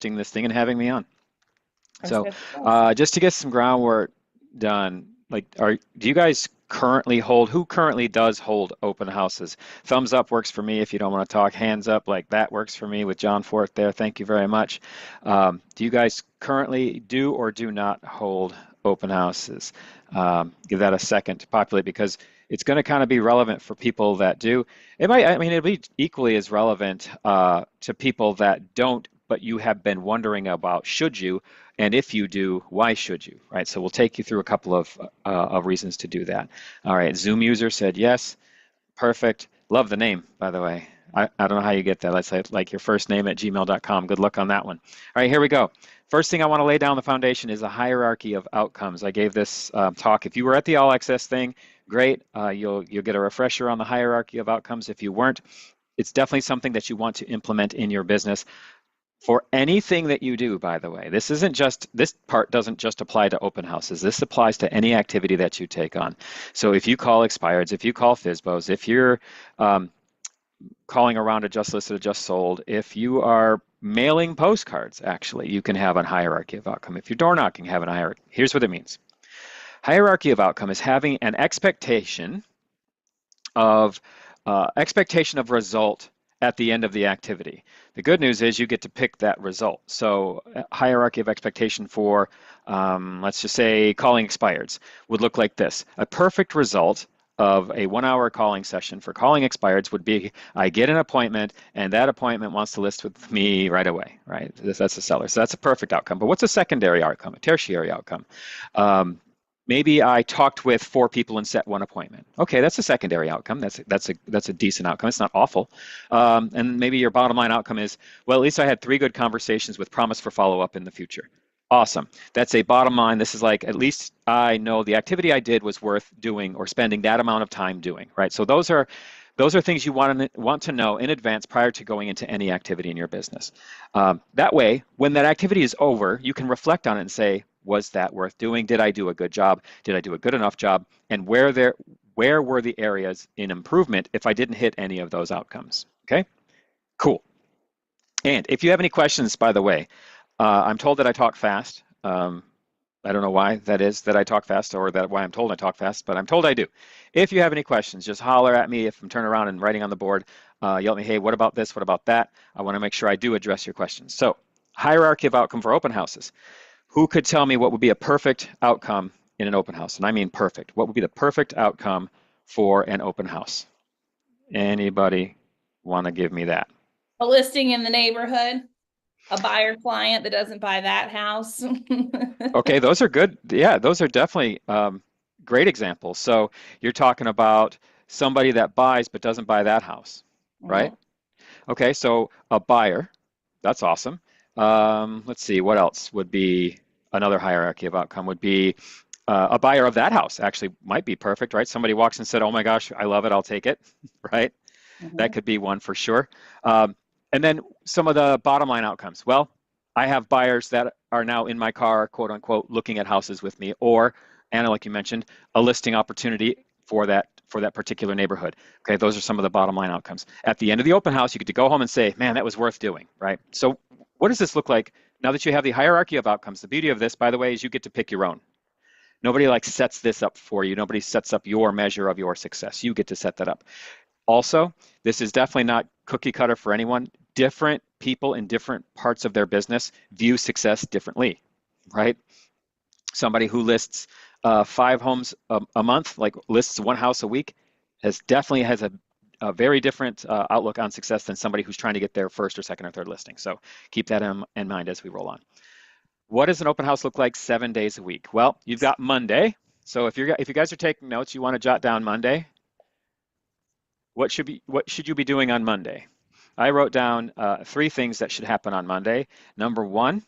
this thing and having me on. That's So good stuff. just to get some groundwork done, like, do you guys currently hold, who currently does hold open houses? Thumbs up works for me if you don't want to talk. Hands up, like that works for me with John Forth there. Thank you very much. Do you guys currently do or do not hold open houses? Give that a second to populate because it's going to kind of be relevant for people that do. It might, I mean, it'll be equally as relevant to people that don't, but you have been wondering about should you, and if you do, why should you, right? So we'll take you through a couple of reasons to do that. All right, Zoom user said yes. Perfect. Love the name, by the way. I don't know how you get that. Let's say like your first name at gmail.com. Good luck on that one. All right, here we go. First thing I want to lay down the foundation is a hierarchy of outcomes. I gave this talk. If you were at the All Access thing, great. You'll get a refresher on the hierarchy of outcomes. If you weren't, it's definitely something that you want to implement in your business. For anything that you do, by the way, this part doesn't just apply to open houses. This applies to any activity that you take on. So if you call expireds, if you call FSBOs, if you're calling around a just listed, a just sold, if you are mailing postcards, actually, you can have a hierarchy of outcome. If you're door knocking, have a hierarchy. Here's what it means. Hierarchy of outcome is having an of expectation of result at the end of the activity. The good news is you get to pick that result. So hierarchy of expectation for, let's just say, calling expireds would look like this. A perfect result of a 1 hour calling session for calling expireds would be I get an appointment and that appointment wants to list with me right away, right? That's the seller. So that's a perfect outcome. But what's a secondary outcome, a tertiary outcome? Maybe I talked with 4 people and set 1 appointment. Okay, that's a secondary outcome. That's a decent outcome. It's not awful. And maybe your bottom line outcome is, well, at least I had 3 good conversations with promise for follow-up in the future. Awesome. That's a bottom line. This is like, at least I know the activity I did was worth doing or spending that amount of time doing, right? So those are things you want to know in advance prior to going into any activity in your business. That way, when that activity is over, you can reflect on it and say, was that worth doing? Did I do a good job? Did I do a good enough job? And where were the areas in improvement if I didn't hit any of those outcomes? Okay, cool. And if you have any questions, by the way, I'm told that I talk fast. I don't know why that is that I talk fast or that why I'm told I talk fast, but I'm told I do. If you have any questions, just holler at me. If I'm turning around and writing on the board, yell at me, hey, what about this? What about that? I want to make sure I do address your questions. So hierarchy of outcome for open houses. Who could tell me what would be a perfect outcome in an open house? And I mean perfect. What would be the perfect outcome for an open house? Anybody want to give me that? A listing in the neighborhood, a buyer client that doesn't buy that house. Okay, those are good. Yeah, those are definitely great examples. So you're talking about somebody that buys but doesn't buy that house, right? Mhm. Okay, so a buyer, that's awesome. Let's see, what else would be another hierarchy of outcome would be a buyer of that house actually might be perfect, right? Somebody walks and said, oh my gosh, I love it, I'll take it, right? That Mhm. could be one for sure. And then some of the bottom line outcomes. Well, I have buyers that are now in my car, quote unquote, looking at houses with me, or Anna, like you mentioned, a listing opportunity for that particular neighborhood. Okay, those are some of the bottom line outcomes. At the end of the open house, you get to go home and say, man, that was worth doing, right? So what does this look like now that you have the hierarchy of outcomes? The beauty of this, by the way, is you get to pick your own. Nobody like sets this up for you. Nobody sets up your measure of your success. You get to set that up. Also, this is definitely not cookie cutter for anyone. Different people in different parts of their business view success differently, right? Somebody who lists 5 homes a month, like lists 1 house a week, definitely has a very different outlook on success than somebody who's trying to get their first or second or third listing. So keep that in mind as we roll on. What does an open house look like 7 days a week? Well, you've got Monday. So if you guys are taking notes, you want to jot down Monday. What should you be doing on Monday? I wrote down 3 things that should happen on Monday. Number 1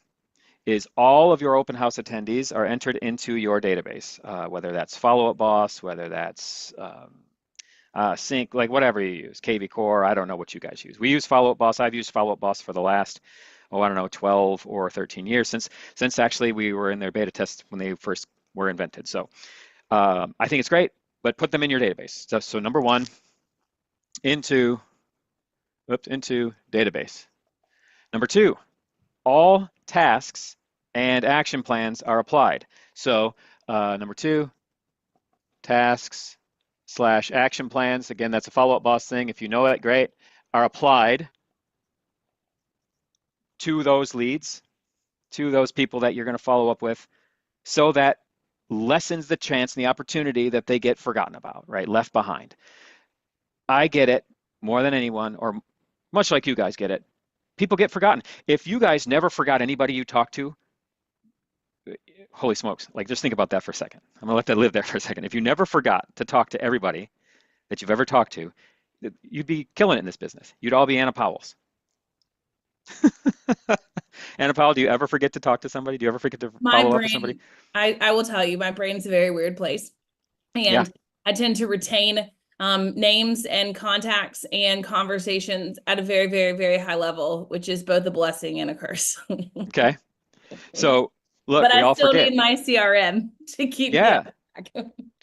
is all of your open house attendees are entered into your database, whether that's Follow Up Boss, whether that's Sync, like whatever you use, KV Core, I don't know what you guys use. We use Follow Up Boss. I've used Follow Up Boss for the last, I don't know, 12 or 13 years since actually we were in their beta test when they first were invented. So I think it's great, but put them in your database. So number 1, into database. Number 2, all tasks and action plans are applied. So number two, tasks slash action plans. Again, that's a follow-up boss thing. If you know it, great. Are applied to those leads, to those people that you're going to follow up with, so that lessens the chance and the opportunity that they get forgotten about, right? Left behind. I get it more than anyone, or much like you guys get it. People get forgotten. If you guys never forgot anybody you talked to, holy smokes, like just think about that for a second. I'm gonna let that live there for a second. If you never forgot to talk to everybody that you've ever talked to, you'd be killing it in this business. You'd all be Anna Powells. Anna Powell, do you ever forget to talk to somebody? Do you ever forget to My follow up with somebody? brain, I will tell you, my brain's a very weird place. Yeah. And I tend to retain names and contacts and conversations at a very, very, very high level, which is both a blessing and a curse. Okay. So look, But we I all still forget. need my CRM to keep me on Yeah. track.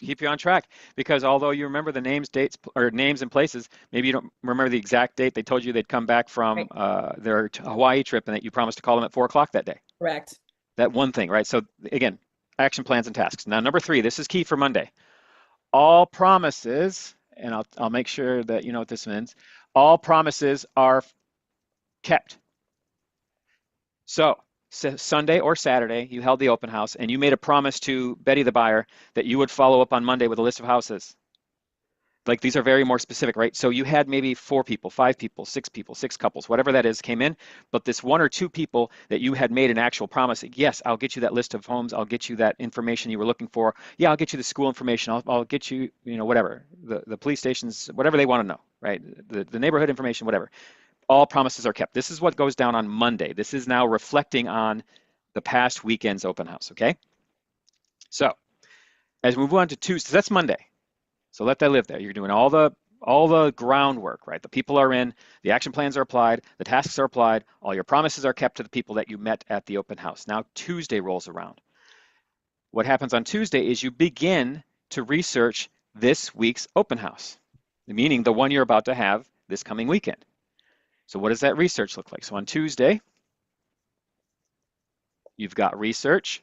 Keep you on track because although you remember the names, dates, or names and places, maybe you don't remember the exact date they told you they'd come back from Right. their Hawaii trip and that you promised to call them at 4 o'clock that day. Correct. That one thing, right? So again, action plans and tasks. Now, number three, this is key for Monday. All promises, and I'll make sure that you know what this means. All promises are kept. So Sunday or Saturday, you held the open house and you made a promise to Betty the buyer that you would follow up on Monday with a list of houses. Like these are very more specific, right? So you had maybe 4 people, 5 people, 6 couples, whatever that is, came in, but this 1 or 2 people that you had made an actual promise, yes, I'll get you that list of homes, I'll get you that information you were looking for. Yeah, I'll get you the school information, I'll get you, whatever, the police stations, whatever they want to know, right? The neighborhood information, whatever. All promises are kept. This is what goes down on Monday. This is now reflecting on the past weekend's open house, okay? So as we move on to Tuesday, that's Monday. So let that live there. You're doing all the groundwork, right? The people are in, the action plans are applied, the tasks are applied, all your promises are kept to the people that you met at the open house. Now Tuesday rolls around. What happens on Tuesday is you begin to research this week's open house, meaning the one you're about to have this coming weekend. So what does that research look like? So on Tuesday, you've got research,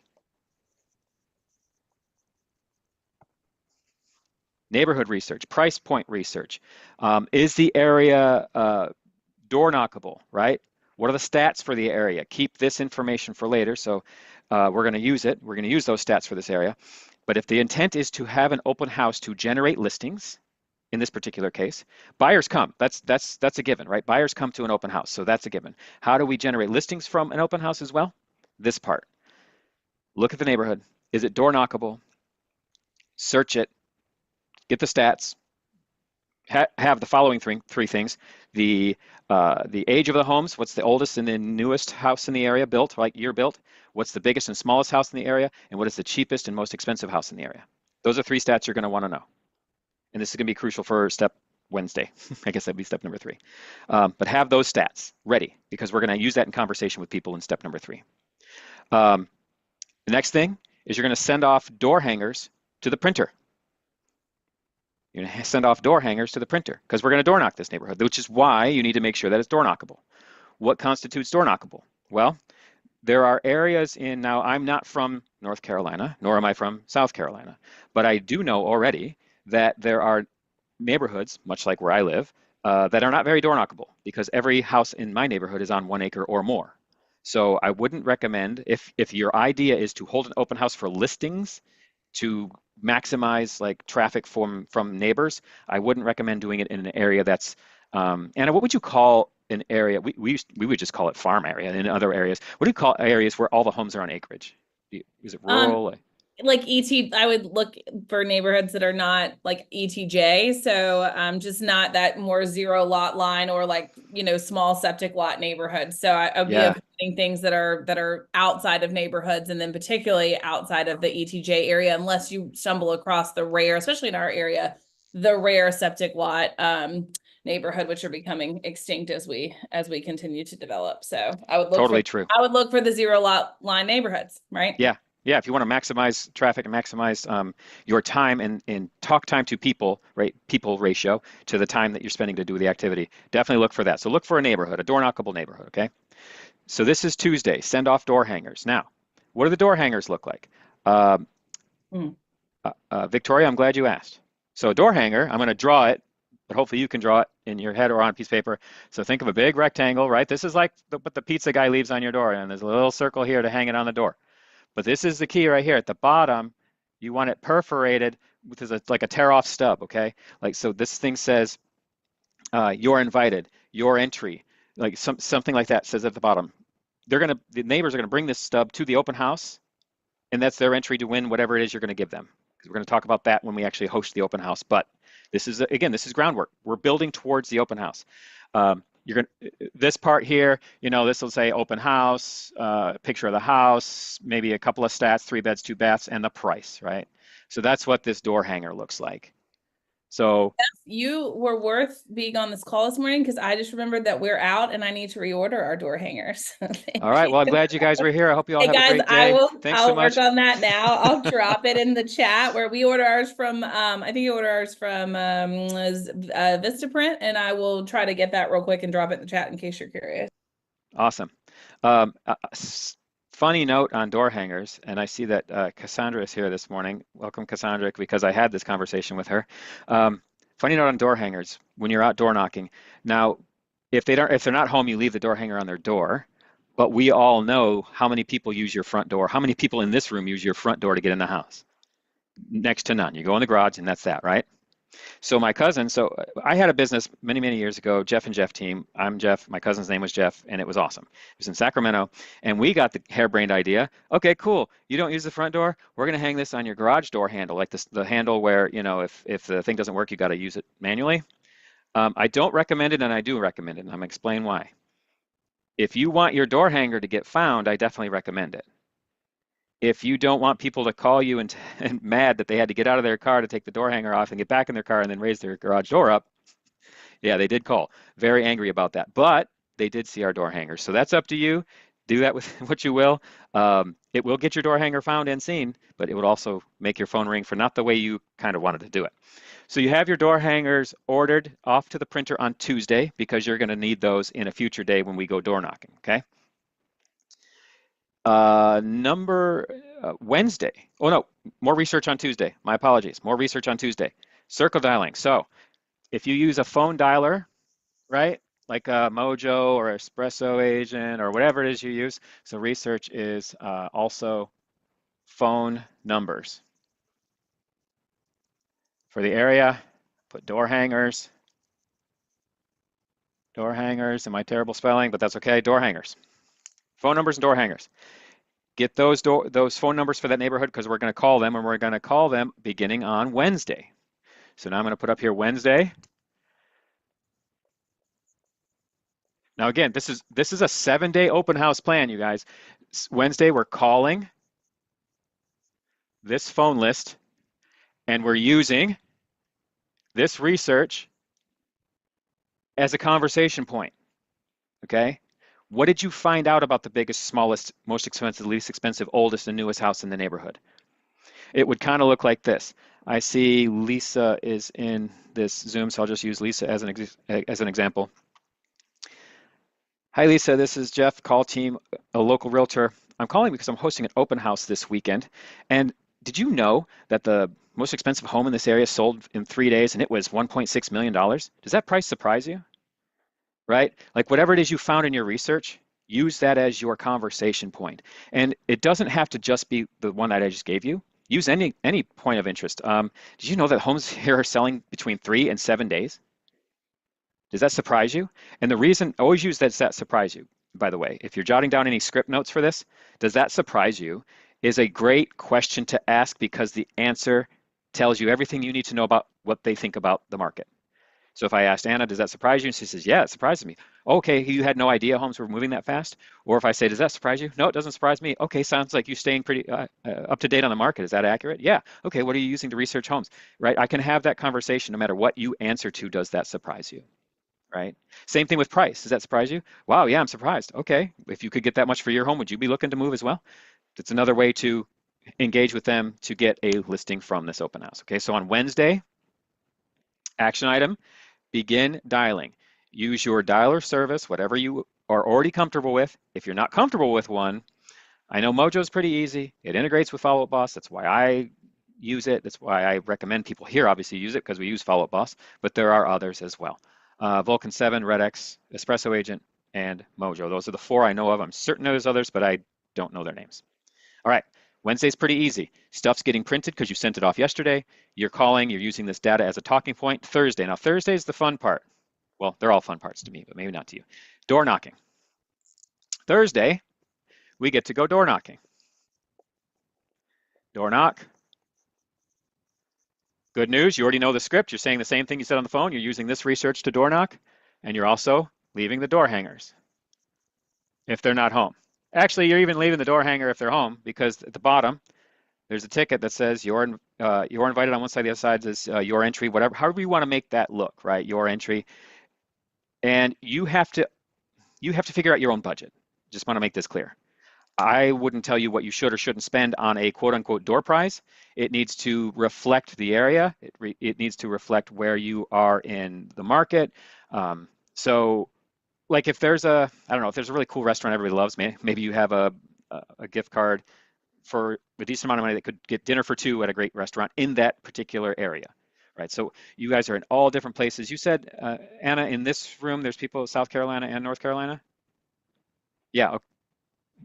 neighborhood research, price point research. Is the area door knockable, right? What are the stats for the area? Keep this information for later. So we're going to use it. We're going to use those stats for this area. But if the intent is to have an open house to generate listings, in this particular case, buyers come. That's a given, right? Buyers come to an open house, so that's a given. How do we generate listings from an open house as well? This part. Look at the neighborhood. Is it door knockable? Search it. Get the stats. Have the following three things: the age of the homes. What's the oldest and the newest house in the area built, like year built? What's the biggest and smallest house in the area? And what is the cheapest and most expensive house in the area? Those are 3 stats you're going to want to know. And this is going to be crucial for step Wednesday. I guess that'd be step number 3. But have those stats ready because we're going to use that in conversation with people in step number 3. The next thing is you're going to send off door hangers to the printer. You're going to send off door hangers to the printer because we're going to door knock this neighborhood, which is why you need to make sure that it's door knockable. What constitutes door knockable? Well, there are areas now I'm not from North Carolina, nor am I from South Carolina, but I do know already that there are neighborhoods, much like where I live, that are not very door knockable because every house in my neighborhood is on 1 acre or more. So I wouldn't recommend, if your idea is to hold an open house for listings to maximize like traffic from neighbors, I wouldn't recommend doing it in an area that's, Anna, what would you call an area? We would just call it farm area in other areas. What do you call areas where all the homes are on acreage? Is it Um, rural? like I would look for neighborhoods that are not like ETJ. So just not that more zero lot line or like, small septic lot neighborhoods. So I would be Yeah, avoiding things that are outside of neighborhoods and then particularly outside of the ETJ area, unless you stumble across the rare, especially in our area, the rare septic lot neighborhood, which are becoming extinct as we continue to develop. So totally true. I would look for the zero lot line neighborhoods, right? Yeah, yeah. If you want to maximize traffic and maximize your time and talk time to people, right? People ratio to the time that you're spending to do the activity, definitely look for that. So look for a neighborhood, a door knockable neighborhood, okay? So this is Tuesday, send off door hangers. Now, what do the door hangers look like? Uh, Mm. Victoria, I'm glad you asked. So a door hanger, I'm going to draw it, but hopefully you can draw it in your head or on a piece of paper. So think of a big rectangle, right? This is like what the pizza guy leaves on your door, and there's a little circle here to hang it on the door. But this is the key right here. At the bottom, you want it perforated with like a tear-off stub, okay? Like so this thing says, you're invited, your entry, like something like that says at the bottom. The neighbors are gonna bring this stub to the open house, and that's their entry to win whatever it is you're gonna give them. Because we're gonna talk about that when we actually host the open house. But this is, again, this is groundwork. We're building towards the open house. You're gonna this part here, this will say open house, picture of the house, maybe a couple of stats, 3 beds, 2 baths, and the price, right? So that's what this door hanger looks like. So, You were worth being on this call this morning because I just remembered that we're out and I need to reorder our door hangers. all Thank right. you. Well, I'm glad you guys were here. I hope you all Hey have a guys, great day. Thanks so I'll work much. on that now. I'll drop it in the chat where we order ours from I think you order ours from Vistaprint, and I will try to get that real quick and drop it in the chat in case you're curious. Awesome. Funny note on door hangers, and I see that Cassandra is here this morning. Welcome, Cassandra, because I had this conversation with her. Funny note on door hangers when you're out door knocking. Now, if they're not home, you leave the door hanger on their door. But we all know how many people use your front door. How many people in this room use your front door to get in the house? Next to none. You go in the garage, and that's that, right? So my cousin, so I had a business many, many years ago, Jeff and Jeff team. I'm Jeff, my cousin's name was Jeff, and it was awesome. It was in Sacramento, and we got the harebrained idea. Okay, cool. You don't use the front door? We're going to hang this on your garage door handle, like the handle where, if the thing doesn't work, you got to use it manually. I don't recommend it, and I do recommend it, and I'm going to explain why. If you want your door hanger to get found, I definitely recommend it. If you don't want people to call you and mad that they had to get out of their car to take the door hanger off and get back in their car and then raise their garage door up, yeah, they did call. Very angry about that. But they did see our door hangers. So that's up to you. Do that with what you will. It will get your door hanger found and seen, but it would also make your phone ring for not the way you kind of wanted to do it. So you have your door hangers ordered off to the printer on Tuesday because you're going to need those in a future day when we go door knocking, okay? Wednesday. Oh no, more research on Tuesday. My apologies. More research on Tuesday. Circle dialing. So if you use a phone dialer, right, like a Mojo or Espresso Agent or whatever it is you use, so research is also phone numbers. For the area, put door hangers. Door hangers. Am I terrible spelling? But that's okay. Door hangers. Phone numbers and door hangers. Get those phone numbers for that neighborhood because we're going to call them, and we're going to call them beginning on Wednesday. So now I'm going to put up here Wednesday. Now again, this is a 7-day open house plan, you guys. Wednesday we're calling this phone list, and we're using this research as a conversation point. Okay? What did you find out about the biggest, smallest, most expensive, least expensive, oldest, and newest house in the neighborhood? It would kind of look like this. I see Lisa is in this Zoom, so I'll just use Lisa as an example. Hi, Lisa. This is Jeff, call team, a local realtor. I'm calling because I'm hosting an open house this weekend. And did you know that the most expensive home in this area sold in 3 days and it was $1.6 million? Does that price surprise you? Right? Like whatever it is you found in your research, use that as your conversation point. And it doesn't have to just be the one that I just gave you. Use any point of interest. Did you know that homes here are selling between 3 and 7 days? Does that surprise you? And the reason, always use that surprise you, by the way. If you're jotting down any script notes for this, does that surprise you is a great question to ask because the answer tells you everything you need to know about what they think about the market. So if I asked Anna, does that surprise you? And she says, yeah, it surprises me. Okay, you had no idea homes were moving that fast? Or if I say, does that surprise you? No, it doesn't surprise me. Okay, sounds like you're staying pretty up to date on the market. Is that accurate? Yeah. Okay, what are you using to research homes? Right? I can have that conversation no matter what you answer to. Does that surprise you? Right? Same thing with price. Does that surprise you? Wow, yeah, I'm surprised. Okay, if you could get that much for your home, would you be looking to move as well? That's another way to engage with them to get a listing from this open house. Okay, so on Wednesday, action item, begin dialing. Use your dialer service, whatever you are already comfortable with. If you're not comfortable with one, I know Mojo's pretty easy. It integrates with Follow Up Boss. That's why I use it. That's why I recommend people here obviously use it because we use Follow Up Boss, but there are others as well. Vulcan 7, RedX, Espresso Agent, and Mojo. Those are the four I know of. I'm certain there's others, but I don't know their names. All right, Wednesday's pretty easy. Stuff's getting printed because you sent it off yesterday. You're calling, you're using this data as a talking point. Thursday. Now, Thursday's the fun part. Well, they're all fun parts to me, but maybe not to you. Door knocking. Thursday, we get to go door knocking. Door knock. Good news, you already know the script. You're saying the same thing you said on the phone. You're using this research to door knock, and you're also leaving the door hangers if they're not home. Actually, you're even leaving the door hanger if they're home because at the bottom, there's a ticket that says you're invited on one side, the other side is your entry, whatever, however you want to make that look, right? Your entry. And you have to figure out your own budget. Just want to make this clear. I wouldn't tell you what you should or shouldn't spend on a quote unquote door prize. It needs to reflect the area. It needs to reflect where you are in the market. So like if there's I don't know, if there's a really cool restaurant everybody loves, maybe you have a gift card for a decent amount of money that could get dinner for two at a great restaurant in that particular area, right? So you guys are in all different places. You said, Anna, in this room, there's people in South Carolina and North Carolina? Yeah,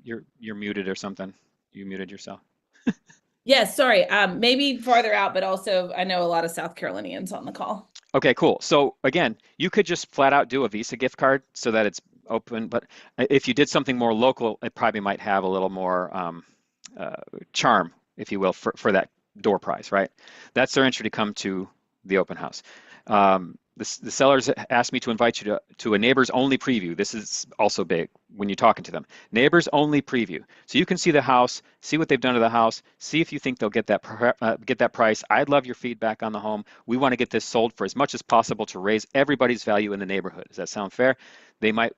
you're muted or something. You muted yourself. Yes, sorry. Maybe farther out, but also I know a lot of South Carolinians on the call. Okay, cool. So again, you could just flat out do a Visa gift card so that it's open, but if you did something more local, it probably might have a little more charm, if you will, for that door prize, right? That's their entry to come to the open house. The sellers asked me to invite you to a neighbors only preview. This is also big when you're talking to them. Neighbors only preview. So you can see the house, see what they've done to the house, see if you think they'll get that price. I'd love your feedback on the home. We want to get this sold for as much as possible to raise everybody's value in the neighborhood. Does that sound fair? They might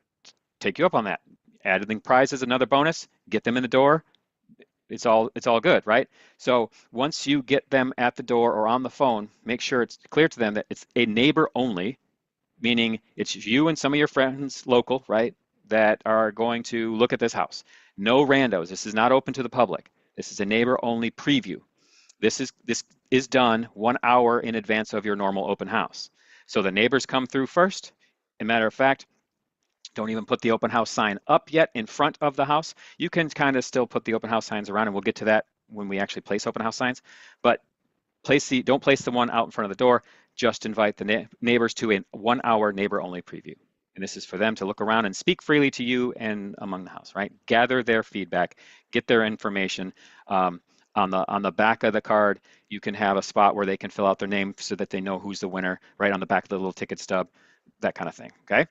take you up on that. Adding prize is another bonus. Get them in the door. It's all good, right? So once you get them at the door or on the phone, make sure it's clear to them that it's a neighbor only, meaning it's you and some of your friends local, right, that are going to look at this house. No randos. This is not open to the public. This is a neighbor only preview. This is done 1 hour in advance of your normal open house. So the neighbors come through first. As a matter of fact, don't even put the open house sign up yet in front of the house. You can kind of still put the open house signs around, and we'll get to that when we actually place open house signs. But don't place the one out in front of the door. Just invite the neighbors to a 1 hour neighbor only preview. And this is for them to look around and speak freely to you and among the house, right? Gather their feedback, get their information. On the back of the card, you can have a spot where they can fill out their name so that they know who's the winner, right on the back of the little ticket stub, that kind of thing, okay?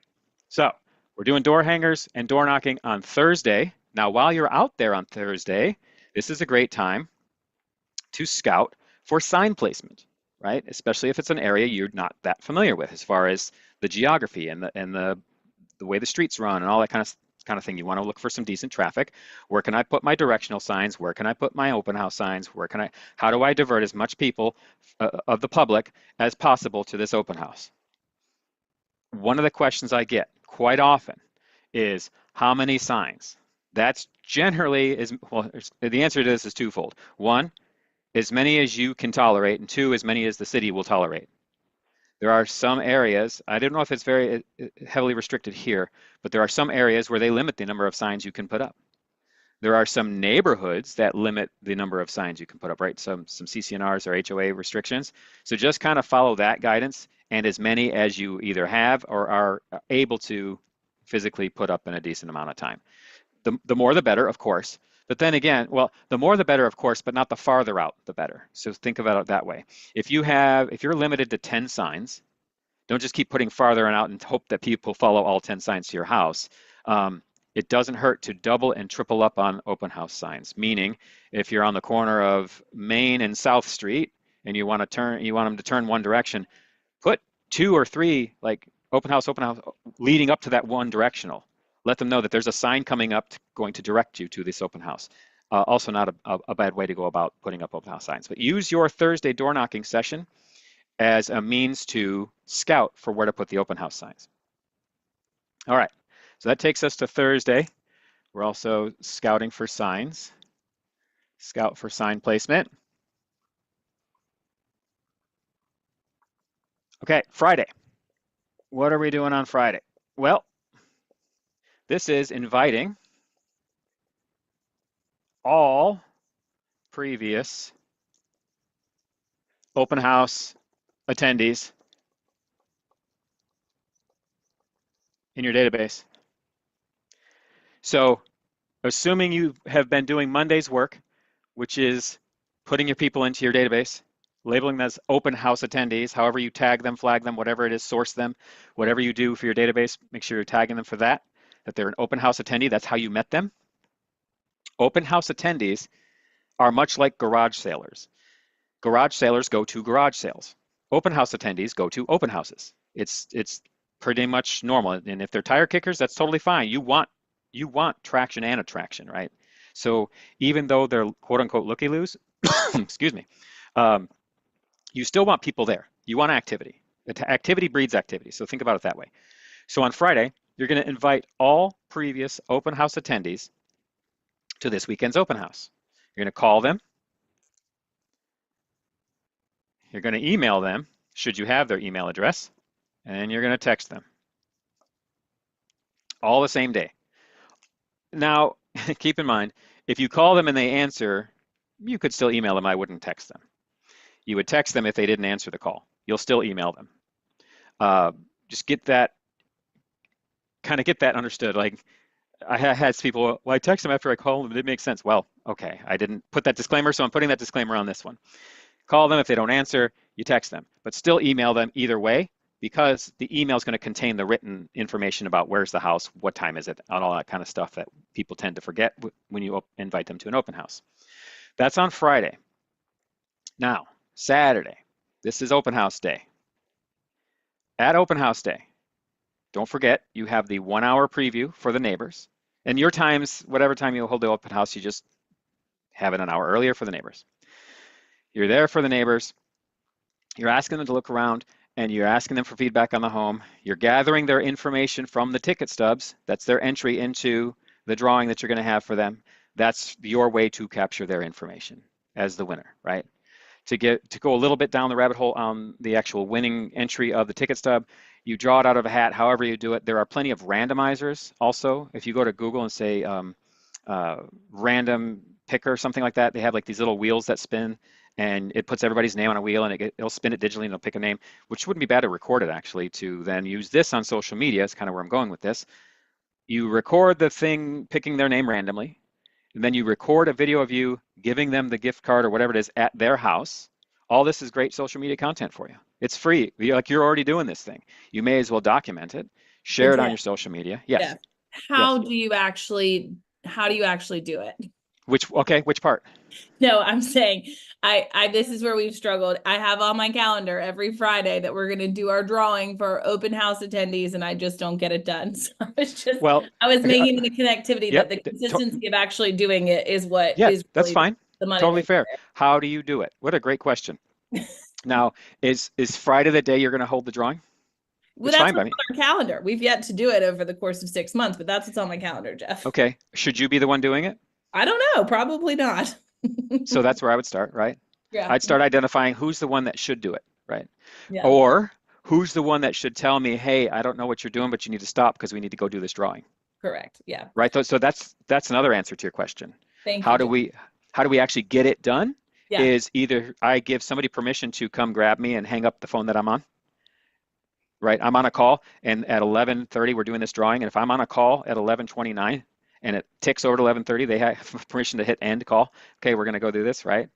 So we're doing door hangers and door knocking on Thursday. Now, while you're out there on Thursday, this is a great time to scout for sign placement, right? Especially if it's an area you're not that familiar with as far as the geography and the way the streets run and all that kind of thing. You want to look for some decent traffic. Where can I put my directional signs? Where can I put my open house signs? How do I divert as much people of the public as possible to this open house? One of the questions I get quite often is how many signs? That's generally the answer to this is twofold. One, as many as you can tolerate, and two, as many as the city will tolerate. There are some areas, I don't know if it's very heavily restricted here, but there are some areas where they limit the number of signs you can put up. There are some neighborhoods that limit the number of signs you can put up, right? Some CC&Rs or HOA restrictions. So just kind of follow that guidance, and as many as you either have or are able to physically put up in a decent amount of time. The more the better, of course. But then again, well, the more the better, of course, but not the farther out the better. So think about it that way. If you're limited to 10 signs, don't just keep putting farther and out and hope that people follow all 10 signs to your house. It doesn't hurt to double and triple up on open house signs. Meaning, if you're on the corner of Main and South Street and you want them to turn one direction, put 2 or 3 like open house, leading up to that one directional. Let them know that there's a sign coming up going to direct you to this open house. Also not a bad way to go about putting up open house signs. But use your Thursday door knocking session as a means to scout for where to put the open house signs. All right, So that takes us to Thursday. We're also scouting for signs. Scout for sign placement. Okay, Friday. What are we doing on Friday? Well, this is inviting all previous open house attendees in your database. So, assuming you have been doing Monday's work, which is putting your people into your database, labeling them as open house attendees, however you tag them, flag them, whatever it is, source them, whatever you do for your database, make sure you're tagging them for that they're an open house attendee. That's how you met them. Open house attendees are much like garage sailors. Garage sailors go to garage sales. Open house attendees go to open houses. It's pretty much normal. And if they're tire kickers, that's totally fine. You want traction and attraction, right? So even though they're quote unquote looky-loos, excuse me, um, you still want people there. You want activity. Activity breeds activity. So think about it that way. So on Friday, you're going to invite all previous open house attendees to this weekend's open house. You're going to call them. You're going to email them, should you have their email address, and you're going to text them all the same day. Now, keep in mind, if you call them and they answer, you could still email them. I wouldn't text them. You would text them if they didn't answer the call. You'll still email them. Just get that, kind of get that understood. Like I had people, well, I text them after I call them. It didn't make sense. Well, okay, I didn't put that disclaimer, so I'm putting that disclaimer on this one. Call them. If they don't answer, you text them, but still email them either way because the email is going to contain the written information about where's the house, what time is it, and all that kind of stuff that people tend to forget when you invite them to an open house. That's on Friday. Now, Saturday, this is open house day. At open house day, don't forget you have the 1 hour preview for the neighbors. And your times, whatever time you hold the open house, you just have it an hour earlier for the neighbors. You're there for the neighbors. You're asking them to look around and you're asking them for feedback on the home. You're gathering their information from the ticket stubs. That's their entry into the drawing that you're going to have for them. That's your way to capture their information as the winner, right? To go a little bit down the rabbit hole on the actual winning entry of the ticket stub, you draw it out of a hat, however you do it. There are plenty of randomizers also. If you go to Google and say random picker, something like that, they have like these little wheels that spin and it puts everybody's name on a wheel and it'll spin it digitally and it'll pick a name, which wouldn't be bad to record it actually to then use this on social media. Is kind of where I'm going with this. You record the thing picking their name randomly, and then you record a video of you giving them the gift card or whatever it is at their house. All this is great social media content for you. It's free. You're already doing this thing. You may as well document it, share But it on Jeff, your social media. Jeff, Yes, how yes. do you actually how do you actually do it? Which part? No, I'm saying I this is where we've struggled. I have on my calendar every Friday that we're gonna do our drawing for open house attendees, and I just don't get it done. So Well, I was uh, making the connectivity that yep. the consistency of actually doing it is what Yeah, is that's really fine. the money Totally maker fair. How do you do it? What a great question. Now, is Friday the day you're going to hold the drawing? Well, It's that's fine what's by me. on our calendar. We've yet to do it over the course of 6 months, but that's what's on my calendar, Jeff. Okay. Should you be the one doing it? I don't know, probably not. So that's where I would start, right? Yeah. I'd start identifying who's the one that should do it, right? Yeah. Or who's the one that should tell me, hey, I don't know what you're doing, but you need to stop because we need to go do this drawing, Correct. Yeah. right? So that's another answer to your question. Thank you, How do Jeff. we how do we actually get it done? Yeah. Is either I give somebody permission to come grab me and hang up the phone that I'm on, right? I'm on a call and at 11:30 we're doing this drawing, and if I'm on a call at 11:29 and it ticks over to 11:30, they have permission to hit end call. Okay, we're going to go do this, right?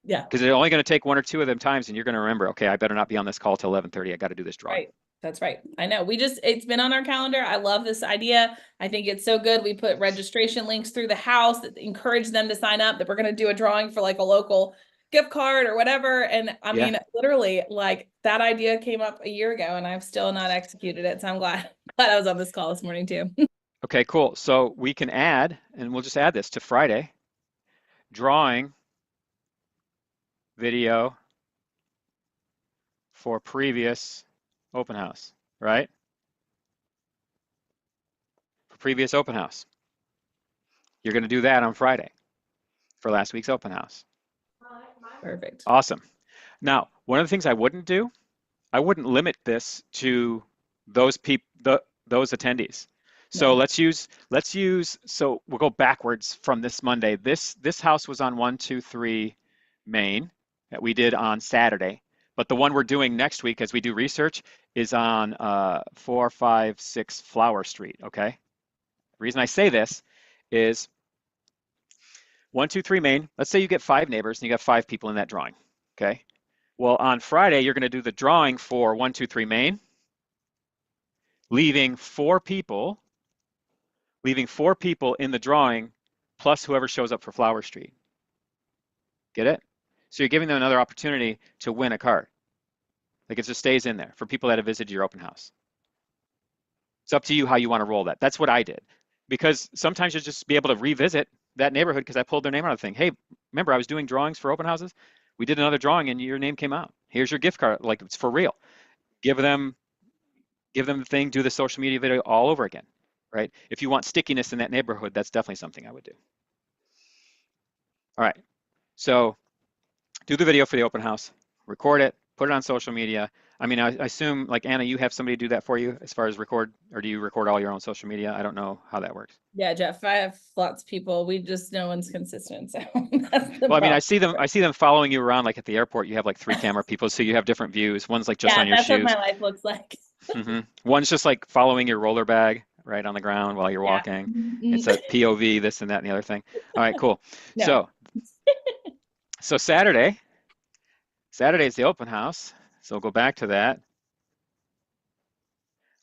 Yeah. Because it's only going to take one or two of them times, and you're going to remember, okay, I better not be on this call till 11:30. I got to do this drawing. Right. That's right. I know. It's been on our calendar. I love this idea. I think it's so good. We put registration links through the house that encourage them to sign up, that we're going to do a drawing for like a local gift card or whatever. And I Yeah. mean, literally, like that idea came up a year ago and I've still not executed it. So I'm glad I was on this call this morning too. Okay, cool. So we can add, and we'll just add this to Friday, drawing video for previous open house, right? for previous open house. You're going to do that on Friday for last week's open house. Perfect. Awesome. Now, one of the things I wouldn't do, I wouldn't limit this to those those attendees. So No. so we'll go backwards from this Monday. This house was on 123 Main that we did on Saturday, but the one we're doing next week as we do research is on 456 Flower Street, okay? The reason I say this is 123 Main, let's say you get 5 neighbors and you got 5 people in that drawing, okay? Well, on Friday, you're going to do the drawing for 123 Main, leaving 4 people in the drawing plus whoever shows up for Flower Street. Get it? So you're giving them another opportunity to win a card. Like it just stays in there for people that have visited your open house. It's up to you how you want to roll that. That's what I did. Because sometimes you'll just be able to revisit that neighborhood because I pulled their name out of the thing. Hey, remember I was doing drawings for open houses? We did another drawing and your name came out. Here's your gift card. Like it's for real. Give them the thing, do the social media video all over again, right? If you want stickiness in that neighborhood, that's definitely something I would do. All right, so do the video for the open house, record it, put it on social media. I mean, I assume, like Anna, you have somebody do that for you as far as record, or do you record all your own social media? I don't know how that works. Yeah, Jeff, I have lots of people. We just, no one's consistent. So that's the Well, I mean, problem. I see them following you around, like at the airport. You have like 3 camera people, so you have different views. One's like just Yeah, on your that's what my shoes. life looks like. One's just like following your roller bag right on the ground while you're Yeah. walking. It's a POV, this and that and the other thing. All right, cool. No. So Saturday is the open house. So we'll go back to that.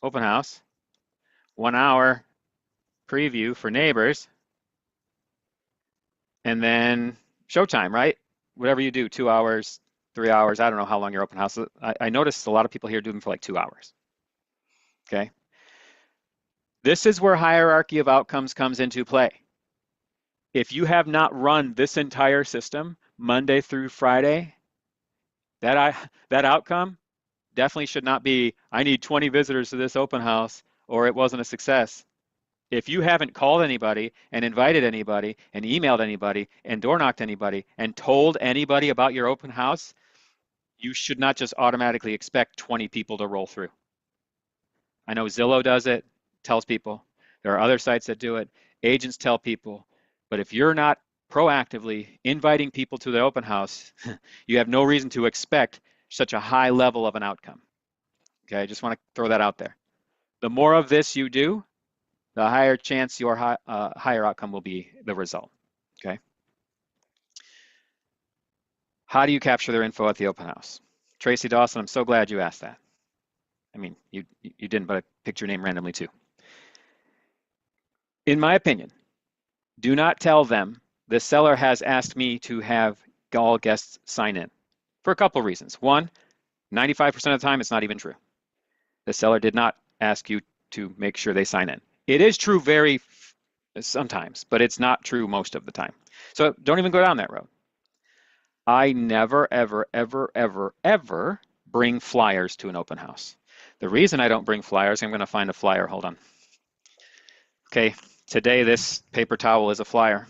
Open house, 1 hour preview for neighbors, and then showtime, right? Whatever you do, 2 hours, 3 hours. I don't know how long your open house is. I noticed a lot of people here do them for like 2 hours. Okay. This is where hierarchy of outcomes comes into play. If you have not run this entire system Monday through Friday, that outcome definitely should not be, I need 20 visitors to this open house or it wasn't a success. If you haven't called anybody and invited anybody and emailed anybody and door knocked anybody and told anybody about your open house, you should not just automatically expect 20 people to roll through. I know Zillow does it, tells people. There are other sites that do it. Agents tell people. But if you're not proactively inviting people to the open house, you have no reason to expect such a high level of an outcome. Okay, I just want to throw that out there. The more of this you do, the higher chance your higher outcome will be the result. Okay. How do you capture their info at the open house? Tracy Dawson, I'm so glad you asked that. I mean, you didn't, but I picked your name randomly too. In my opinion, do not tell them the seller has asked me to have all guests sign in for a couple of reasons. One, 95% of the time, it's not even true. The seller did not ask you to make sure they sign in. It is true sometimes, but it's not true most of the time. So don't even go down that road. I never, ever, ever, ever, ever bring flyers to an open house. The reason I don't bring flyers, I'm going to find a flyer. Hold on. Okay, today this paper towel is a flyer.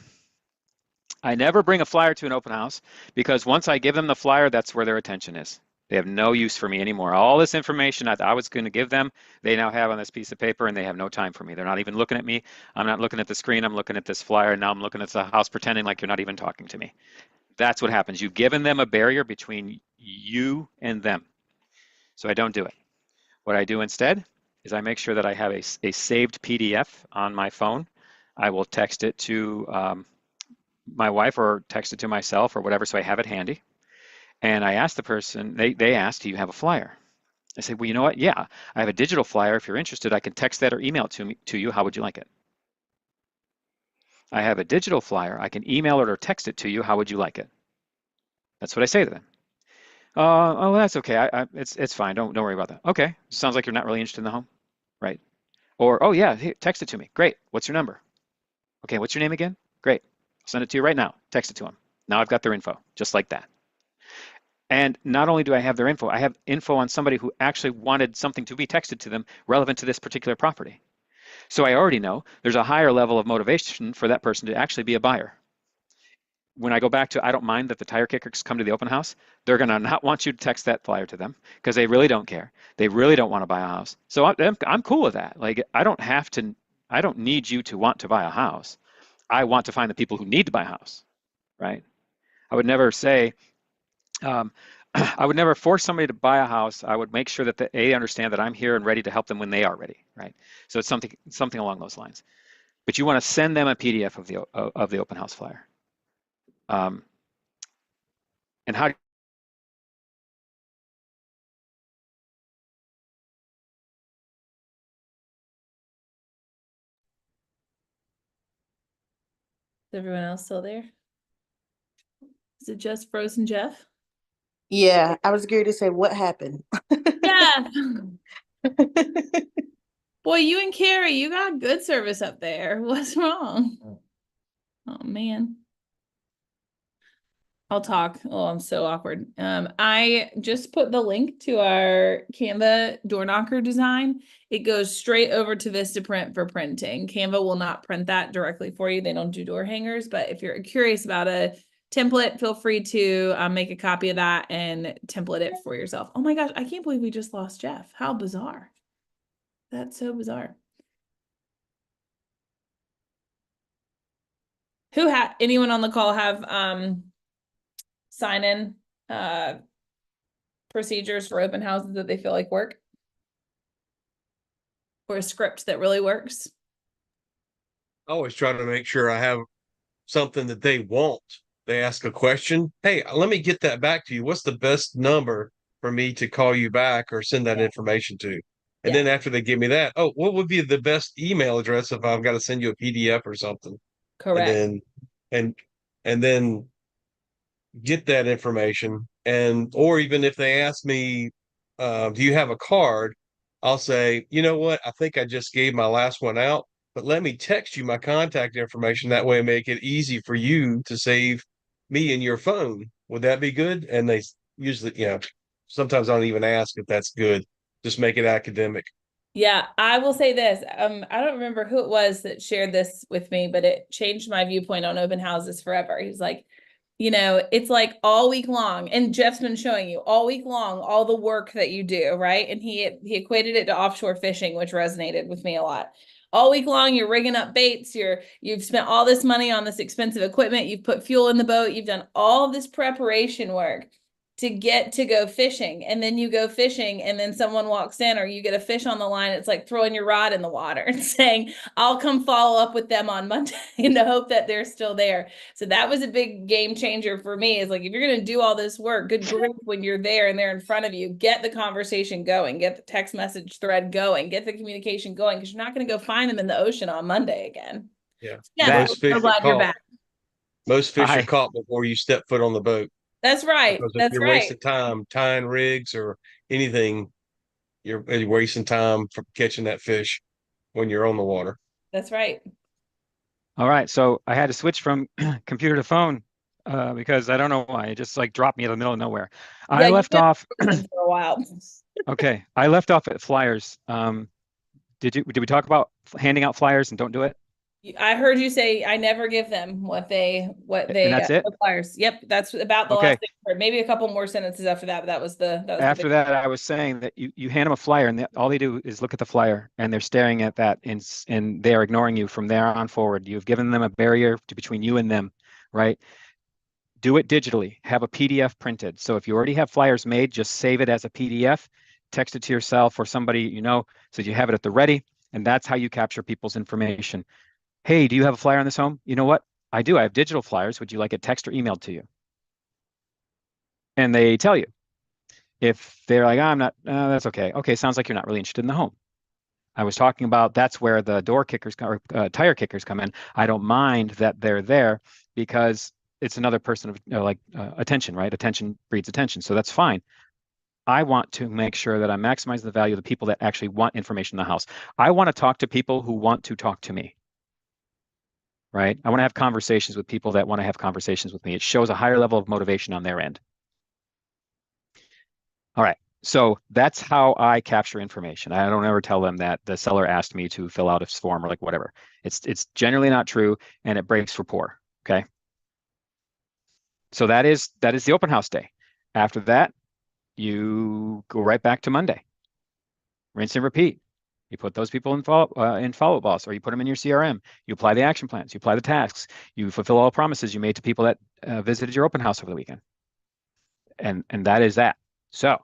I never bring a flyer to an open house because once I give them the flyer, that's where their attention is. They have no use for me anymore. All this information I was going to give them, they now have on this piece of paper and they have no time for me. They're not even looking at me. I'm not looking at the screen. I'm looking at this flyer. And now I'm looking at the house pretending like you're not even talking to me. That's what happens. You've given them a barrier between you and them. So I don't do it. What I do instead is I make sure that I have a saved PDF on my phone. I will text it to my wife or text it to myself or whatever, so I have it handy. And I asked the person, they asked, do you have a flyer? I said, well, you know what? Yeah, I have a digital flyer. If you're interested, I can text that or email it to you. How would you like it? I have a digital flyer. I can email it or text it to you. How would you like it? That's what I say to them. Oh, that's okay. It's fine. Don't worry about that. Okay. Sounds like you're not really interested in the home, right? Or, oh yeah, hey, text it to me. Great. What's your number? Okay, what's your name again? Great. I'll send it to you right now. Text it to them. Now I've got their info, just like that. And not only do I have their info, I have info on somebody who actually wanted something to be texted to them relevant to this particular property. So I already know there's a higher level of motivation for that person to actually be a buyer. When I go back to, I don't mind that the tire kickers come to the open house, they're going to not want you to text that flyer to them because they really don't care. They really don't want to buy a house. So I'm cool with that. Like, I don't need you to want to buy a house. I want to find the people who need to buy a house, right? I would never say, um, I would never force somebody to buy a house. I would make sure that they understand that I'm here and ready to help them when they are ready, right? So it's something along those lines. But you want to send them a PDF of the open house flyer. Um, and how Is everyone else still there? Is it just Frozen Jeff? Yeah, I was going to say what happened. Yeah. Boy, you and Carrie, you got good service up there. What's wrong? Oh man. I'll talk. Oh, I'm so awkward. I just put the link to our Canva door knocker design. It goes straight over to Vistaprint for printing. Canva will not print that directly for you. They don't do door hangers, but if you're curious about a template, feel free to make a copy of that and template it for yourself. Oh my gosh, I can't believe we just lost Jeff. How bizarre. That's so bizarre. Anyone on the call have sign in procedures for open houses that they feel like work? Or a script that really works? I always try to make sure I have something that they want. They ask a question. Hey, let me get that back to you. What's the best number for me to call you back or send that information to? And Yeah, then after they give me that, oh, what would be the best email address if I've got to send you a PDF or something? And correct. then and and then get that information. And or even if they ask me, do you have a card? I'll say, you know what? I think I just gave my last one out, but let me text you my contact information. That way, make it easy for you to save me in your phone. Would that be good? And they usually, sometimes I don't even ask if that's good. Just make it academic. Yeah, I will say this. I don't remember who it was that shared this with me, but it changed my viewpoint on open houses forever. He was like, it's like all week long, and Jeff's been showing you all week long all the work that you do, right? And he equated it to offshore fishing, which resonated with me a lot. All week long, you're rigging up baits, you've spent all this money on this expensive equipment, you've put fuel in the boat, you've done all this preparation work to get to go fishing, and then you go fishing and then someone walks in or you get a fish on the line. It's like throwing your rod in the water and saying, I'll come follow up with them on Monday in the hope that they're still there. So that was a big game changer for me, is like, if you're going to do all this work, good grief, when you're there and they're in front of you, get the conversation going, get the text message thread going, get the communication going, because you're not going to go find them in the ocean on Monday again. Yeah. Yeah, that Most so fish are glad you're caught. back. Most fish are I caught before you step foot on the boat. That's right. Because if That's you're right. wasting time tying rigs or anything, you're wasting time from catching that fish when you're on the water. That's right. All right, so I had to switch from computer to phone because I don't know why. It just like dropped me in the middle of nowhere. I Yeah, you've left been off. frozen for a while. Okay, I left off at flyers. Did we talk about handing out flyers and don't do it? I heard you say I never give them And that's it? requires. Yep, that's about the Okay. last thing I heard. Maybe a couple more sentences after that, but that was the big. After that, I was saying that you hand them a flyer and all they do is look at the flyer and they're staring at that and they are ignoring you from there on forward. You've given them a barrier between you and them, right? Do it digitally. Have a PDF printed. So if you already have flyers made, just save it as a PDF, text it to yourself or somebody you know so you have it at the ready. And that's how you capture people's information. Hey, do you have a flyer on this home? You know what? I do. I have digital flyers. Would you like it text or emailed to you? And they tell you. If they're like, oh, I'm not, that's okay. Okay, sounds like you're not really interested in the home. I was talking about that's where the door kickers or tire kickers come in. I don't mind that they're there because it's another person of attention, right? Attention breeds attention. So that's fine. I want to make sure that I'm maximizing the value of the people that actually want information in the house. I want to talk to people who want to talk to me, right? I want to have conversations with people that want to have conversations with me. It shows a higher level of motivation on their end. All right. So that's how I capture information. I don't ever tell them that the seller asked me to fill out a form or like whatever. It's generally not true, and it breaks rapport. Okay. So that is the open house day. After that, you go right back to Monday. Rinse and repeat. You put those people in follow-up boss, or you put them in your CRM. You apply the action plans. You apply the tasks. You fulfill all promises you made to people that visited your open house over the weekend. And that is that. So,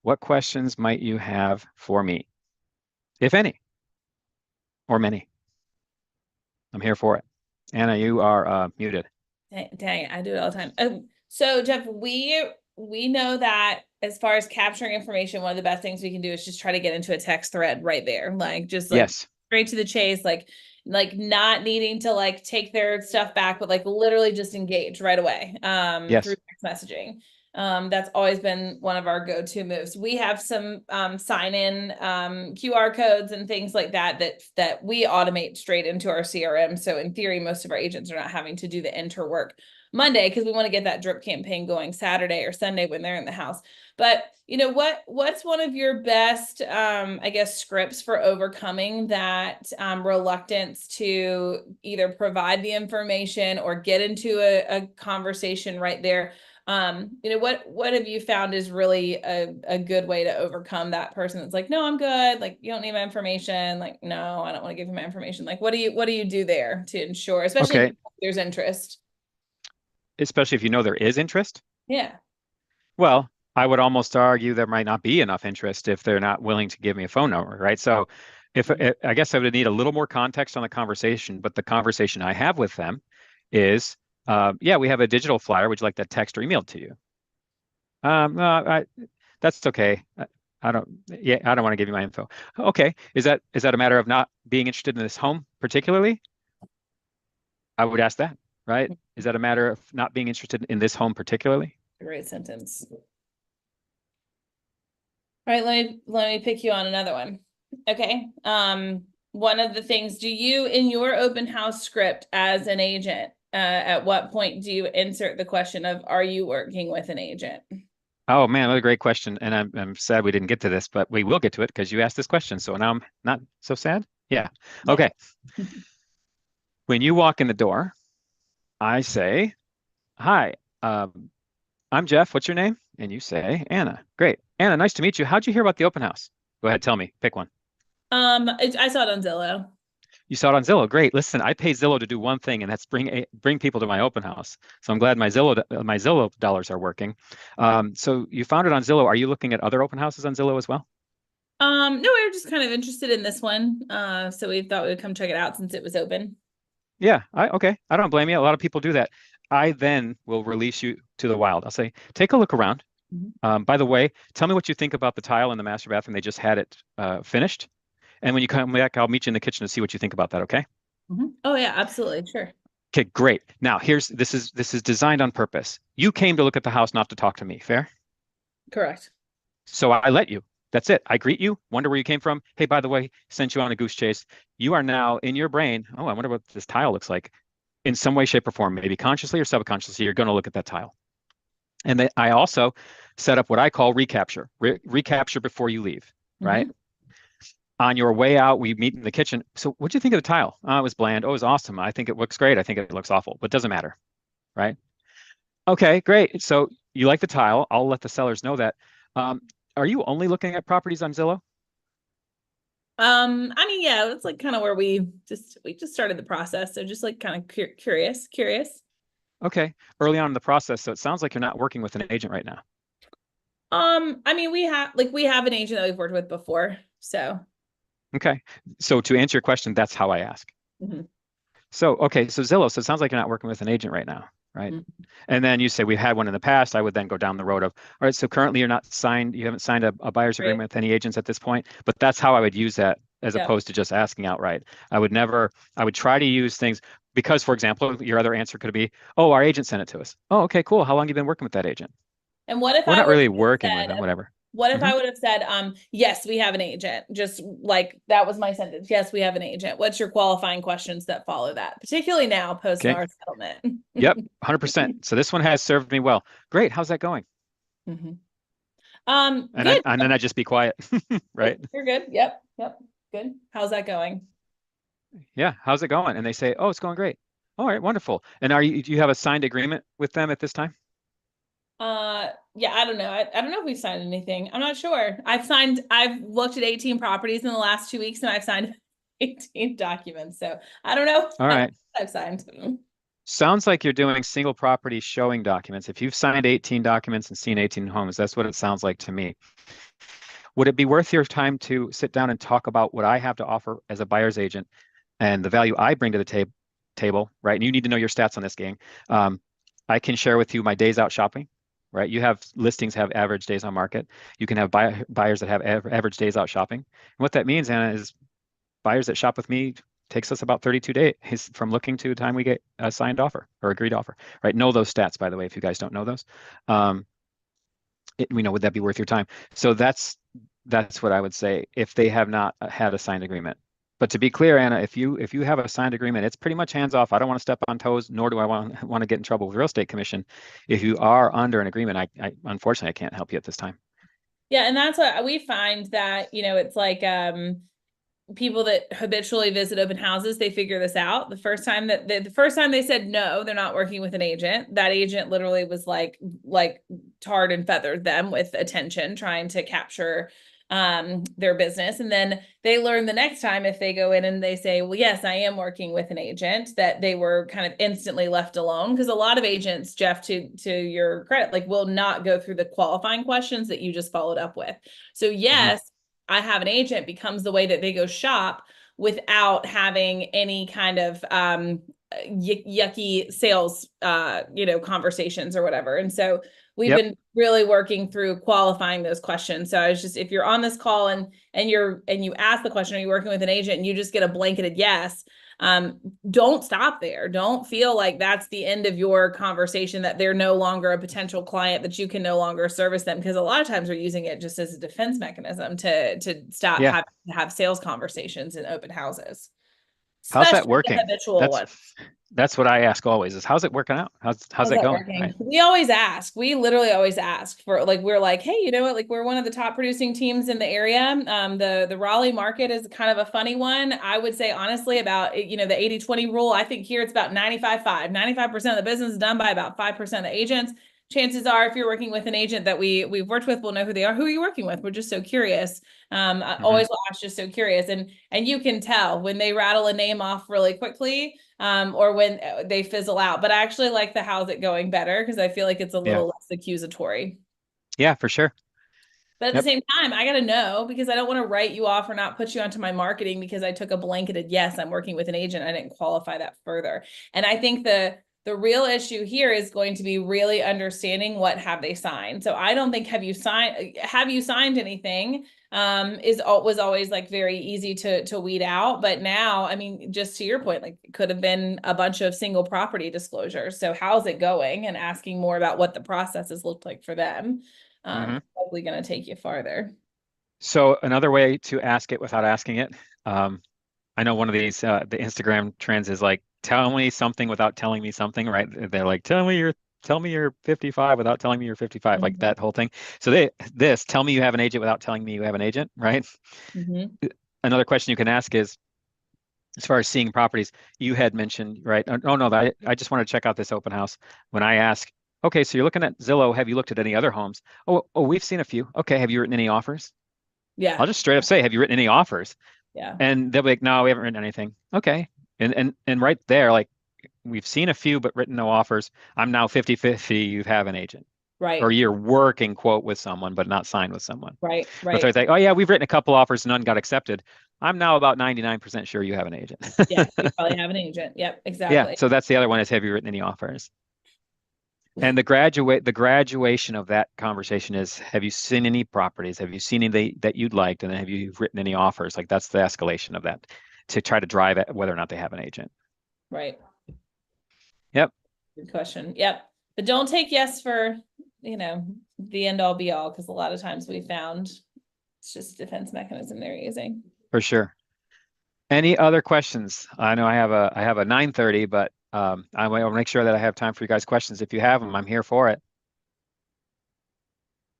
what questions might you have for me, if any, or many? I'm here for it. Anna, you are muted. Dang, I do it all the time. So Jeff, we know that as far as capturing information, one of the best things we can do is just try to get into a text thread right there. Like just like Yes. straight to the chase, like not needing to like take their stuff back, but like literally just engage right away Yes. through text messaging. That's always been one of our go-to moves. We have some sign-in QR codes and things like that we automate straight into our CRM. So in theory, most of our agents are not having to do the enter work Monday because we want to get that drip campaign going Saturday or Sunday when they're in the house. But you know what's one of your best I guess scripts for overcoming that reluctance to either provide the information or get into a conversation right there? You know, what have you found is really a good way to overcome that person that's like, no, I'm good. Like, you don't need my information. Like, no, I don't want to give you my information. Like, what do you do there to ensure, especially Okay. if there's interest? Especially if you know there is interest. Yeah. Well, I would almost argue there might not be enough interest if they're not willing to give me a phone number, right? So if I guess I would need a little more context on the conversation, but the conversation I have with them is, yeah, we have a digital flyer. Would you like that text or emailed to you? No, that's okay. Yeah, I don't want to give you my info. Okay. Is that a matter of not being interested in this home particularly? I would ask that, right? Is that a matter of not being interested in this home particularly? Great sentence. All right, let me pick you on another one. Okay. One of the things, do you in your open house script as an agent, at what point do you insert the question of are you working with an agent? Oh man, what a great question. And I'm sad we didn't get to this, but we will get to it because you asked this question. So now I'm not so sad. Yeah. Yeah. Okay. When you walk in the door, I say, "Hi, I'm Jeff. What's your name?" And you say, "Anna." Great. Anna, nice to meet you. How'd you hear about the open house? Go ahead, tell me. Pick one. I saw it on Zillow. You saw it on Zillow. Great. Listen, I pay Zillow to do one thing, and that's bring people to my open house. So I'm glad my Zillow dollars are working. So you found it on Zillow. Are you looking at other open houses on Zillow as well? No, we were just kind of interested in this one. So we thought we would come check it out since it was open. Yeah, okay. I don't blame you. A lot of people do that. I then will release you to the wild. I'll say, take a look around. By the way, tell me what you think about the tile in the master bathroom. They just had it finished. And when you come back, I'll meet you in the kitchen to see what you think about that, okay? Oh yeah, absolutely. Sure. Okay, great. Now this is designed on purpose. You came to look at the house, not to talk to me. Fair? Correct. So I let you. That's it. I greet you, wonder where you came from. Hey, by the way, sent you on a goose chase. You are now in your brain. Oh, I wonder what this tile looks like. In some way, shape, or form, maybe consciously or subconsciously, you're going to look at that tile. And then I also set up what I call recapture. Recapture before you leave, right? On your way out, we meet in the kitchen. So what'd you think of the tile? Oh, it was bland. Oh, it was awesome. I think it looks great. I think it looks awful, but it doesn't matter, right? Okay, great. So you like the tile. I'll let the sellers know that. Are you only looking at properties on Zillow? I mean, yeah, it's like kind of where we just started the process. So just like kind of curious. Okay, early on in the process. So it sounds like you're not working with an agent right now. I mean, we have an agent that we've worked with before. So Okay, so to answer your question, that's how I ask. So, okay, so Zillow, so it sounds like you're not working with an agent right now, right? And then you say we've had one in the past. I would then go down the road of, all right, so currently you haven't signed a buyer's agreement with any agents at this point, but that's how I would use that as opposed to just asking outright. I would try to use things because, for example, your other answer could be, oh, our agent sent it to us. Oh, okay, cool. How long have you been working with that agent? And what if We're I not were really to working with said, them, whatever. What if I would have said, yes, we have an agent, just like that was my sentence. Yes, we have an agent. What's your qualifying questions that follow that, particularly now post Okay. NAR settlement? Yep, 100%. So this one has served me well. Great. How's that going? Good. And then I just be quiet, right? You're good. Yep. Yep. Good. How's that going? Yeah, how's it going? And they say, oh, it's going great. All right, wonderful. And do you have a signed agreement with them at this time? Yeah, I don't know. I don't know if we've signed anything. I'm not sure. I've looked at 18 properties in the last 2 weeks and I've signed 18 documents. So I don't know. All I don't know right. if I've signed. Sounds like you're doing single property showing documents. If you've signed 18 documents and seen 18 homes, that's what it sounds like to me. Would it be worth your time to sit down and talk about what I have to offer as a buyer's agent and the value I bring to the table, right? And you need to know your stats on this, gang. Um, I can share with you my days out shopping, right? You have listings have average days on market. You can have buyers that have average days out shopping. And what that means, Anna, is buyers that shop with me takes us about 32 days from looking to the time we get a signed offer or agreed offer, right? Know those stats, by the way, if you guys don't know those. Um, would that be worth your time? So that's what I would say if they have not had a signed agreement. But to be clear, Anna, if you have a signed agreement, it's pretty much hands off. I don't want to step on toes, nor do I want to get in trouble with real estate commission. If you are under an agreement, I unfortunately I can't help you at this time. Yeah, and that's what we find that, it's like people that habitually visit open houses, they figure this out. The first time they said no, they're not working with an agent. That agent literally was like tarred and feathered them with attention, trying to capture their business. And then they learn the next time if they go in and they say, well, yes, I am working with an agent, that they were kind of instantly left alone. Because a lot of agents, Jeff, to your credit, like will not go through the qualifying questions that you just followed up with. So yes, I have an agent becomes the way that they go shop without having any kind of yucky sales conversations or whatever. And so we've Yep. been really working through qualifying those questions. So I was just, if you're on this call and you ask the question, are you working with an agent, and you just get a blanketed yes, don't stop there. Don't feel like that's the end of your conversation, that they're no longer a potential client, that you can no longer service them. Because a lot of times we're using it just as a defense mechanism to stop Yeah. having to have sales conversations in open houses, How's that especially the working? habitual That's ones. that's what I ask always is how's it working out? How's How's that that going? working? Right. We always ask. We literally always ask for, like, we're like, hey, you know what? Like, we're one of the top producing teams in the area. The Raleigh market is kind of a funny one. I would say honestly about, the 80-20 rule. I think here it's about 95-5. 95% of the business is done by about 5% of the agents. Chances are, if you're working with an agent that we've worked with, we'll know who they are. Who are you working with? We're just so curious. I always will ask, just so curious. And you can tell when they rattle a name off really quickly, or when they fizzle out. But I actually like the how's it going better, because I feel like it's a Yeah. little less accusatory. Yeah, for sure. But at the Yep. same time, I got to know, because I don't want to write you off or not put you onto my marketing because I took a blanketed yes, I'm working with an agent. I didn't qualify that further. And I think the real issue here is going to be really understanding what have they signed. So I don't think have you signed anything was always like very easy to weed out. But now, I mean, just to your point, like it could have been a bunch of single property disclosures. So how's it going, and asking more about what the processes looked like for them. Probably going to take you farther. So another way to ask it without asking it, I know one of these the Instagram trends is like, tell me something without telling me something, right? They're like, tell me you're 55 without telling me you're 55, like that whole thing. So tell me you have an agent without telling me you have an agent, right? Another question you can ask is, as far as seeing properties, you had mentioned, right? Oh no, I just want to check out this open house. When I ask, okay, so you're looking at Zillow, have you looked at any other homes? Oh, we've seen a few. Okay, have you written any offers? Yeah. I'll just straight up say, have you written any offers? Yeah. And they'll be like, no, we haven't written anything. Okay. And right there, like, we've seen a few, but written no offers. I'm now 50-50, you have an agent. Right. Or you're working, quote, with someone, but not signed with someone. Right. Or if they like, oh yeah, we've written a couple offers, none got accepted. I'm now about 99% sure you have an agent. Yeah, you probably have an agent. Yep, exactly. Yeah. So that's the other one is, have you written any offers? And the graduation of that conversation is, have you seen any properties? Have you seen any that you'd liked? And then have you written any offers? Like that's the escalation of that to try to drive at whether or not they have an agent. Right. Yep. Good question. Yep. But don't take yes for, the end all be all, because a lot of times we found it's just a defense mechanism they're using. For sure. Any other questions? I know I have a 9:30, but I will make sure that I have time for you guys' questions. If you have them, I'm here for it.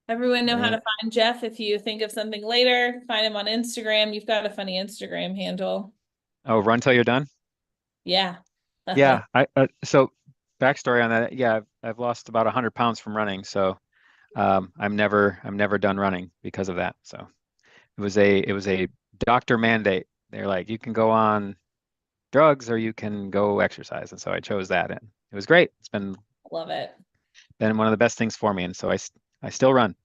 Everyone know how Yeah. to find Jeff. If you think of something later, find him on Instagram. You've got a funny Instagram handle. Oh, run till you're done. Yeah. Yeah. So backstory on that. Yeah, I've lost about 100 pounds from running. So I'm never done running because of that. So it was a doctor mandate. They're like, you can go on drugs or you can go exercise. And so I chose that, and it was great. It's Love it. been one of the best things for me. And so I still run.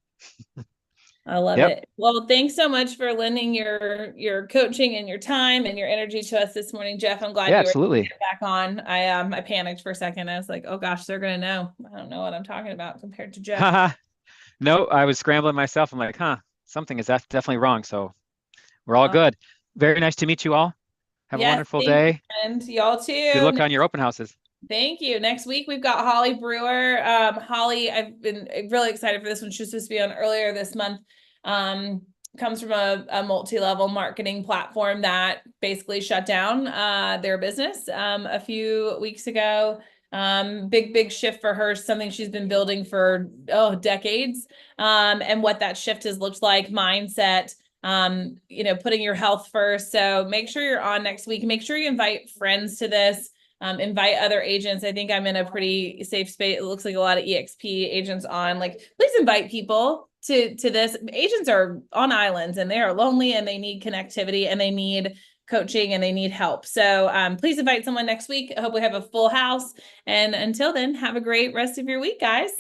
I love Yep. it. Well, thanks so much for lending your coaching and your time and your energy to us this morning, Jeff. I'm glad Yeah, you were able to absolutely. get back on. I panicked for a second. I was like, oh gosh, they're gonna know. I don't know what I'm talking about compared to Jeff. Haha. No, I was scrambling myself. I'm like, something is that's definitely wrong. So we're all Uh, good. Very nice to meet you all. Have a yes, wonderful thank you, day. and y'all Good too. luck on your open houses. Thank you. Next week we've got Holly Brewer. Holly, I've been really excited for this one. She was supposed to be on earlier this month. Um, Comes from a multi-level marketing platform that basically shut down their business a few weeks ago. Big shift for her, something she's been building for decades. And what that shift has looked like, mindset, putting your health first. So make sure you're on next week. Make sure you invite friends to this. Invite other agents. I think I'm in a pretty safe space. It looks like a lot of EXP agents on. Like, please invite people to this. Agents are on islands and they are lonely and they need connectivity and they need coaching and they need help. So please invite someone next week. I hope we have a full house. And until then, have a great rest of your week, guys.